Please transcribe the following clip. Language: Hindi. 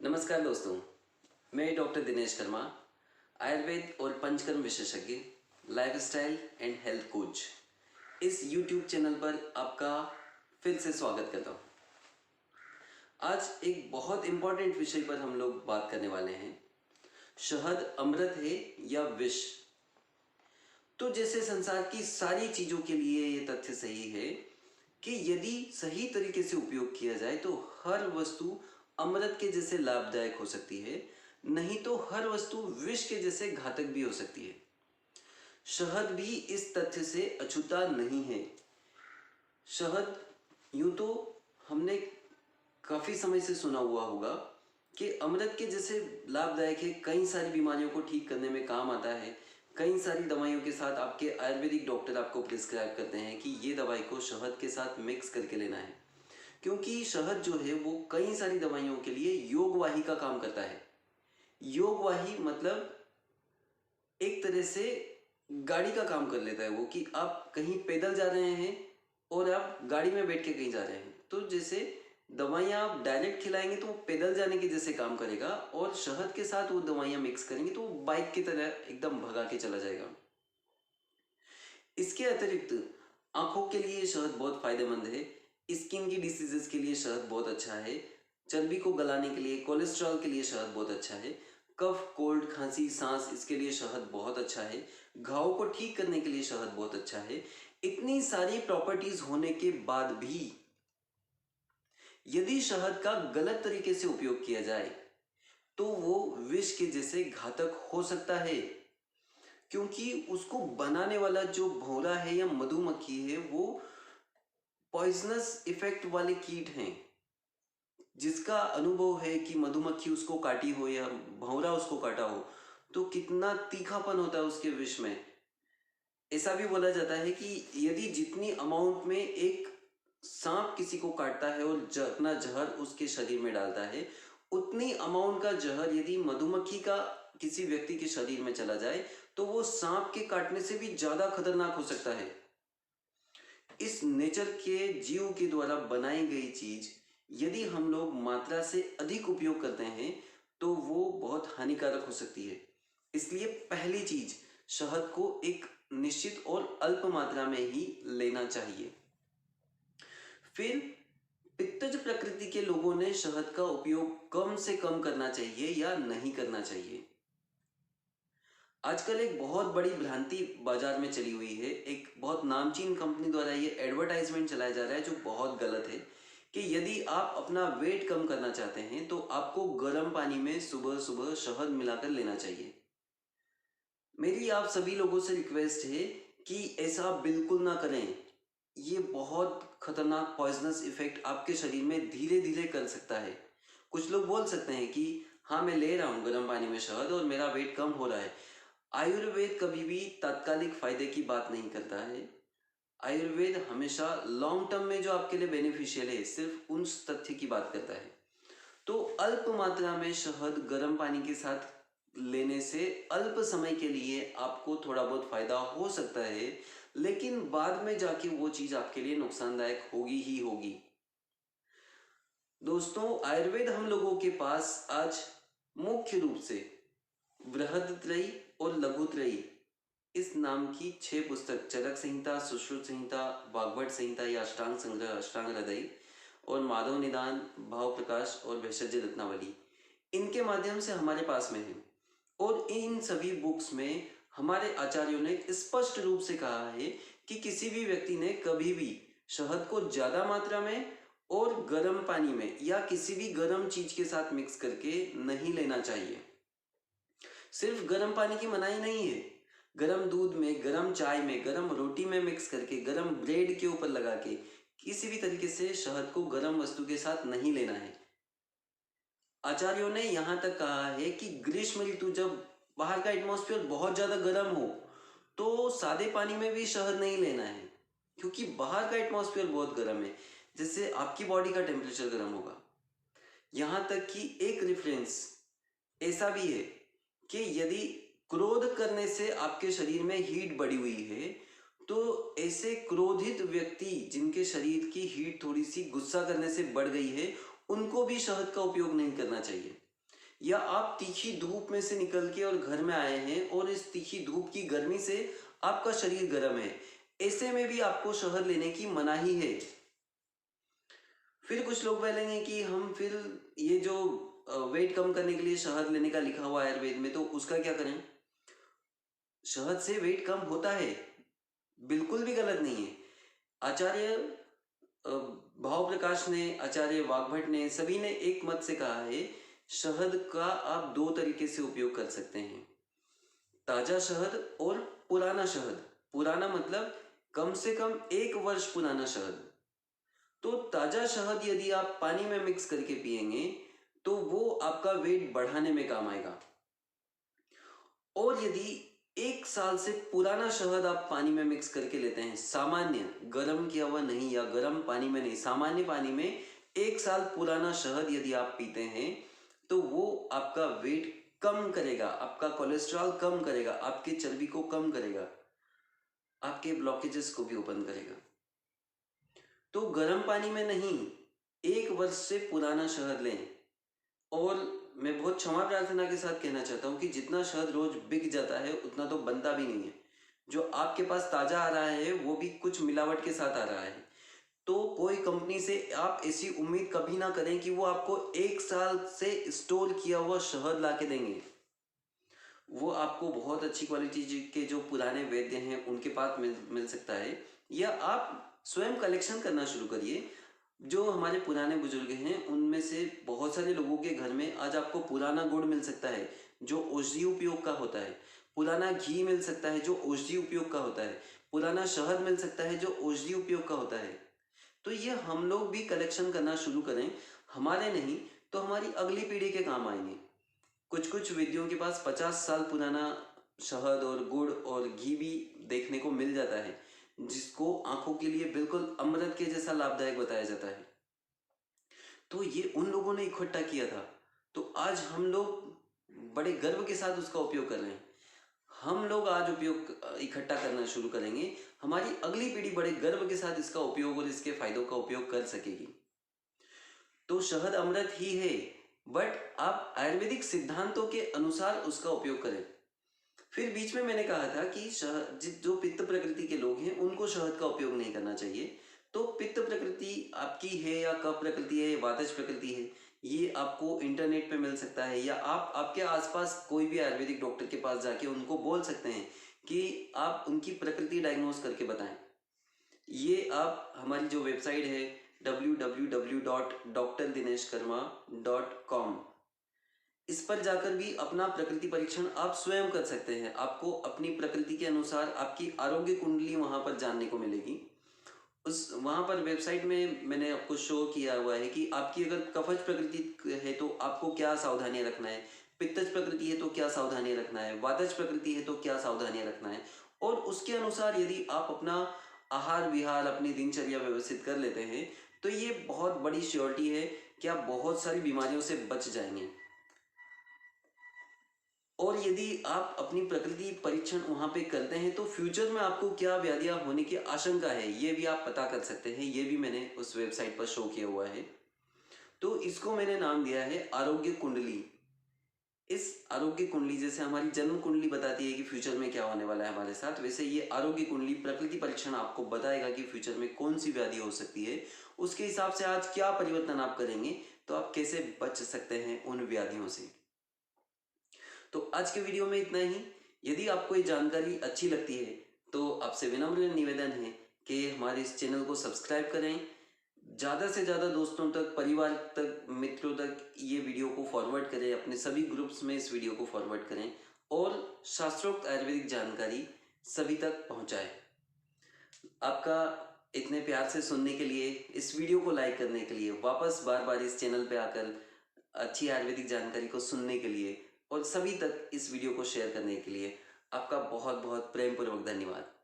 नमस्कार दोस्तों, मैं डॉक्टर दिनेश कर्मा, आयुर्वेद और पंचकर्म विशेषज्ञ, लाइफस्टाइल एंड हेल्थ कोच। इस यूट्यूब चैनल पर आपका फिर से स्वागत करता हूँ। आज एक बहुत इम्पॉर्टेंट विषय पर हम लोग बात करने वाले हैं। शहद अमृत है या विष? तो जैसे संसार की सारी चीज़ों के लिए ये तथ्य सही है कि यदि सही तरीके से उपयोग किया जाए तो हर वस्तु अमृत के जैसे लाभदायक हो सकती है, नहीं तो हर वस्तु विष के जैसे घातक भी हो सकती है। शहद भी इस तथ्य से अछूता नहीं है। शहद यूं तो हमने काफ़ी समय से सुना हुआ होगा कि अमृत के जैसे लाभदायक है, कई सारी बीमारियों को ठीक करने में काम आता है। कई सारी दवाइयों के साथ आपके आयुर्वेदिक डॉक्टर आपको प्रिस्क्राइब करते हैं कि ये दवाई को शहद के साथ मिक्स करके लेना है, क्योंकि शहद जो है वो कई सारी दवाइयों के लिए योगवाही का काम करता है। योगवाही मतलब एक तरह से गाड़ी का काम कर लेता है वो, कि आप कहीं पैदल जा रहे हैं और आप गाड़ी में बैठ के कहीं जा रहे हैं, तो जैसे दवाइयाँ आप डायरेक्ट खिलाएंगे तो वो पैदल जाने के जैसे काम करेगा, और शहद के साथ वो दवाइयाँ मिक्स करेंगे तो वो बाइक की तरह एकदम भगा के चला जाएगा। इसके अतिरिक्त आंखों के लिए शहद बहुत फायदेमंद है। स्किन की डिसीजेस के लिए शहद बहुत अच्छा है। चर्बी को गलाने के लिए, कोलेस्ट्रॉल के लिए शहद बहुत अच्छा है। कफ, कोल्ड, खांसी, सांस, इसके लिए शहद बहुत अच्छा है। घाव को ठीक करने के लिए शहद बहुत अच्छा है। इतनी सारी प्रॉपर्टीज होने के बाद भी यदि शहद का गलत तरीके से उपयोग किया जाए तो वो विष के जैसे घातक हो सकता है, क्योंकि उसको बनाने वाला जो भौरा है या मधुमक्खी है वो पॉइजनस इफेक्ट वाले कीट हैं, जिसका अनुभव है कि मधुमक्खी उसको काटी हो या भौरा उसको काटा हो तो कितना तीखापन होता है उसके विष में। ऐसा भी बोला जाता है कि यदि जितनी अमाउंट में एक सांप किसी को काटता है और अपना जहर उसके शरीर में डालता है, उतनी अमाउंट का जहर यदि मधुमक्खी का किसी व्यक्ति के शरीर में चला जाए तो वो सांप के काटने से भी ज्यादा खतरनाक हो सकता है। इस नेचर के जीव के द्वारा बनाई गई चीज यदि हम लोग मात्रा से अधिक उपयोग करते हैं तो वो बहुत हानिकारक हो सकती है। इसलिए पहली चीज, शहद को एक निश्चित और अल्प मात्रा में ही लेना चाहिए। फिर पित्तज प्रकृति के लोगों ने शहद का उपयोग कम से कम करना चाहिए या नहीं करना चाहिए। आजकल एक बहुत बड़ी भ्रांति बाजार में चली हुई है। एक बहुत नामचीन कंपनी द्वारा ये एडवर्टाइजमेंट चलाया जा रहा है जो बहुत गलत है, कि यदि आप अपना वेट कम करना चाहते हैं तो आपको गर्म पानी में सुबह सुबह शहद मिलाकर लेना चाहिए। मेरी आप सभी लोगों से रिक्वेस्ट है कि ऐसा बिल्कुल ना करें। ये बहुत खतरनाक पॉइजनस इफेक्ट आपके शरीर में धीरे धीरे कर सकता है। कुछ लोग बोल सकते हैं कि हाँ, मैं ले रहा हूँ गर्म पानी में शहद और मेरा वेट कम हो रहा है। आयुर्वेद कभी भी तात्कालिक फायदे की बात नहीं करता है। आयुर्वेद हमेशा लॉन्ग टर्म में जो आपके लिए बेनिफिशियल है, सिर्फ उस तथ्य की बात करता है। तो अल्प मात्रा में शहद गर्म पानी के साथ लेने से अल्प समय के लिए आपको थोड़ा बहुत फायदा हो सकता है, लेकिन बाद में जाके वो चीज आपके लिए नुकसानदायक होगी ही होगी। दोस्तों, आयुर्वेद हम लोगों के पास आज मुख्य रूप से बृहदत्रयी और लघुत्रयी इस नाम की 6 पुस्तक, चरक संहिता, सुश्रुत संहिता, वाग्भट संहिता या अष्टांग संग्रह, अष्टांग हृदय और माधव निदान, भाव प्रकाश और भेषज रत्नावली, इनके माध्यम से हमारे पास में है। और इन सभी बुक्स में हमारे आचार्यों ने स्पष्ट रूप से कहा है कि किसी भी व्यक्ति ने कभी भी शहद को ज्यादा मात्रा में और गर्म पानी में या किसी भी गर्म चीज के साथ मिक्स करके नहीं लेना चाहिए। सिर्फ गर्म पानी की मनाही नहीं है, गर्म दूध में, गर्म चाय में, गर्म रोटी में मिक्स करके, गर्म ब्रेड के ऊपर लगा के किसी भी तरीके से शहद को गर्म वस्तु के साथ नहीं लेना है। आचार्यों ने यहां तक कहा है कि ग्रीष्म ऋतु जब बाहर का एटमॉस्फेयर बहुत ज्यादा गर्म हो तो सादे पानी में भी शहद नहीं लेना है, क्योंकि बाहर का एटमॉस्फेयर बहुत गर्म है, जिससे आपकी बॉडी का टेम्परेचर गर्म होगा। यहां तक कि एक रेफरेंस ऐसा भी है कि यदि क्रोध करने से आपके शरीर में हीट बढ़ी हुई है तो ऐसे क्रोधित व्यक्ति जिनके शरीर की हीट थोड़ी सी गुस्सा करने से बढ़ गई है, उनको भी शहद का उपयोग नहीं करना चाहिए। या आप तीखी धूप में से निकल के और घर में आए हैं और इस तीखी धूप की गर्मी से आपका शरीर गर्म है, ऐसे में भी आपको शहद लेने की मनाही है। फिर कुछ लोग बोलेंगे कि हम फिर ये जो वेट कम करने के लिए शहद लेने का लिखा हुआ है आयुर्वेद में, तो उसका क्या करें? शहद से वेट कम होता है, बिल्कुल भी गलत नहीं है। आचार्य भाव प्रकाश ने, आचार्य वाग्भट ने, सभी ने एक मत से कहा है शहद का आप दो तरीके से उपयोग कर सकते हैं, ताजा शहद और पुराना शहद। पुराना मतलब कम से कम 1 वर्ष पुराना शहद। तो ताजा शहद यदि आप पानी में मिक्स करके पिएंगे तो वो आपका वेट बढ़ाने में काम आएगा। और यदि 1 साल से पुराना शहद आप पानी में मिक्स करके लेते हैं, सामान्य गर्म किया हुआ नहीं या गर्म पानी में नहीं, सामान्य पानी में 1 साल पुराना शहद यदि आप पीते हैं तो वो आपका वेट कम करेगा, आपका कोलेस्ट्रॉल कम करेगा, आपकी चर्बी को कम करेगा, आपके ब्लॉकेजेस को भी ओपन करेगा। तो गर्म पानी में नहीं, 1 वर्ष से पुराना शहद लें। और मैं बहुत क्षमा प्रार्थना के साथ कहना चाहता हूँ कि जितना शहद रोज बिक जाता है उतना तो बनता भी नहीं है। जो आपके पास ताजा आ रहा है वो भी कुछ मिलावट के साथ आ रहा है। तो कोई कंपनी से आप ऐसी उम्मीद कभी ना करें कि वो आपको 1 साल से स्टोर किया हुआ शहद ला के देंगे। वो आपको बहुत अच्छी क्वालिटी के जो पुराने वैद्य हैं उनके पास मिल सकता है, या आप स्वयं कलेक्शन करना शुरू करिए। जो हमारे पुराने बुजुर्ग हैं उनमें से बहुत सारे लोगों के घर में आज आपको पुराना गुड़ मिल सकता है जो औषधि उपयोग का होता है, पुराना घी मिल सकता है जो औषधि उपयोग का होता है, पुराना शहद मिल सकता है जो औषधि उपयोग का होता है। तो ये हम लोग भी कलेक्शन करना शुरू करें, हमारे नहीं तो हमारी अगली पीढ़ी के काम आएंगे। कुछ कुछ विद्यों के पास 50 साल पुराना शहद और गुड़ और घी भी देखने को मिल जाता है, जिसको आंखों के लिए बिल्कुल अमृत के जैसा लाभदायक बताया जाता है। तो ये उन लोगों ने इकट्ठा किया था, तो आज हम लोग बड़े गर्व के साथ उसका उपयोग कर रहे हैं। हम लोग आज उपयोग इकट्ठा करना शुरू करेंगे, हमारी अगली पीढ़ी बड़े गर्व के साथ इसका उपयोग और इसके फायदों का उपयोग कर सकेगी। तो शहद अमृत ही है, बट आप आयुर्वेदिक सिद्धांतों के अनुसार उसका उपयोग करें। फिर बीच में मैंने कहा था कि शहद, जो पित्त प्रकृति के लोग हैं उनको शहद का उपयोग नहीं करना चाहिए। तो पित्त प्रकृति आपकी है या कफ प्रकृति है या वातज प्रकृति है, ये आपको इंटरनेट पे मिल सकता है, या आप आपके आसपास कोई भी आयुर्वेदिक डॉक्टर के पास जाके उनको बोल सकते हैं कि आप उनकी प्रकृति डायग्नोस करके बताएं। ये आप हमारी जो वेबसाइट है www.drdineskarma.com, इस पर जाकर भी अपना प्रकृति परीक्षण आप स्वयं कर सकते हैं। आपको अपनी प्रकृति के अनुसार आपकी आरोग्य कुंडली वहां पर जानने को मिलेगी। उस वहां पर वेबसाइट में मैंने आपको शो किया हुआ है कि आपकी अगर कफज प्रकृति है तो आपको क्या सावधानियां रखना है, पित्तज प्रकृति है तो क्या सावधानियां रखना है, वातज प्रकृति है तो क्या सावधानियां रखना है। और उसके अनुसार यदि आप अपना आहार विहार, अपनी दिनचर्या व्यवस्थित कर लेते हैं तो ये बहुत बड़ी श्योरिटी है कि आप बहुत सारी बीमारियों से बच जाएंगे। और यदि आप अपनी प्रकृति परीक्षण वहां पे करते हैं तो फ्यूचर में आपको क्या व्याधियां होने की आशंका है ये भी आप पता कर सकते हैं। ये भी मैंने उस वेबसाइट पर शो किया हुआ है। तो इसको मैंने नाम दिया है आरोग्य कुंडली। इस आरोग्य कुंडली, जैसे हमारी जन्म कुंडली बताती है कि फ्यूचर में क्या होने वाला है हमारे साथ, वैसे ये आरोग्य कुंडली प्रकृति परीक्षण आपको बताएगा कि फ्यूचर में कौन सी व्याधि हो सकती है। उसके हिसाब से आज क्या परिवर्तन आप करेंगे तो आप कैसे बच सकते हैं उन व्याधियों से। तो आज के वीडियो में इतना ही। यदि आपको ये जानकारी अच्छी लगती है तो आपसे विनम्र निवेदन है कि हमारे इस चैनल को सब्सक्राइब करें, ज़्यादा से ज़्यादा दोस्तों तक, परिवार तक, मित्रों तक ये वीडियो को फॉरवर्ड करें, अपने सभी ग्रुप्स में इस वीडियो को फॉरवर्ड करें और शास्त्रोक्त आयुर्वेदिक जानकारी सभी तक पहुंचाएं। आपका इतने प्यार से सुनने के लिए, इस वीडियो को लाइक करने के लिए, वापस बार बार इस चैनल पे आकर अच्छी आयुर्वेदिक जानकारी को सुनने के लिए और सभी तक इस वीडियो को शेयर करने के लिए आपका बहुत बहुत प्रेम पूर्वक धन्यवाद।